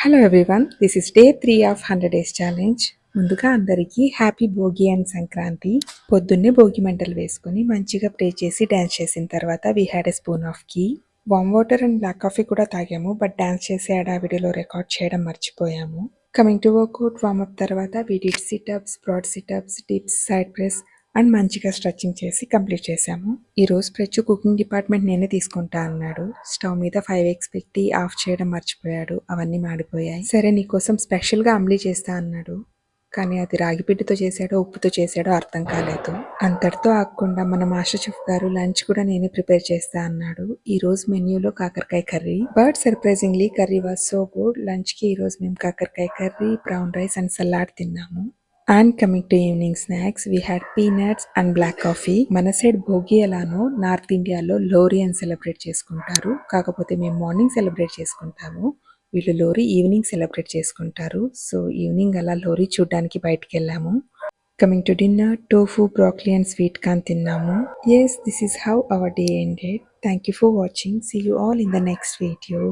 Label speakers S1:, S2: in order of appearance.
S1: Hello everyone, this is day 3 of 100 days challenge. ముందుగా అందరికీ happy Bhogi and Sankranti. పొద్దున్నే భోగి మంటలు వేసుకొని మంచిగా ప్రే చేసి డ్యాన్స్ చేసిన తర్వాత we had a spoon of ghee, warm water and black coffee కూడా తాగాము. బట్ డ్యాన్స్ చేసే హడావిడిలో రికార్డ్ చేయడం మర్చిపోయాము. కమింగ్ టు వర్కౌట్, వార్మప్ తర్వాత we did situps, broad situps, dips, side press and మంచిగా స్ట్రెచ్చింగ్ చేసి కంప్లీట్ చేశాము. ఈ రోజు ప్రచ్చు కుకింగ్ డిపార్ట్మెంట్ నేనే తీసుకుంటా అన్నాడు. స్టవ్ మీద 5 eggs పెట్టి ఆఫ్ చేయడం మర్చిపోయాడు. అవన్నీ మాడిపోయాయి. సరే నీకోసం స్పెషల్గా అంబ్లీ చేస్తా అన్నాడు. కానీ అది రాగి పిండితో చేశాడో ఉప్పుతో చేశాడో అర్థం కాలేదు. అంతటితో ఆగకుండా మన మాస్టర్ చెఫ్ గారు లంచ్ కూడా నేనే ప్రిపేర్ చేస్తా అన్నాడు. ఈ రోజు మెన్యూలో కాకరకాయ curry, but surprisingly curry was so good. లంచ్కి ఈ రోజు మేము కాకరకాయ curry, brown rice and salad తిన్నాము. And coming to evening snacks, we had peanuts and black coffee. మన సైడ్ భోగి ఎలానో నార్త్ ఇండియాలో లోరీ అని సెలబ్రేట్ చేసుకుంటారు. కాకపోతే మేము మార్నింగ్ సెలబ్రేట్ చేసుకుంటాము, వీళ్ళు లోరీ ఈవినింగ్ సెలబ్రేట్ చేసుకుంటారు. సో ఈవినింగ్ అలా లోరీ చూడ్డానికి బయటికి వెళ్ళాము. Coming to dinner, tofu, broccoli and sweet corn తిన్నాము. Yes, this is how our day ended. Thank you for watching. See you all in the next video.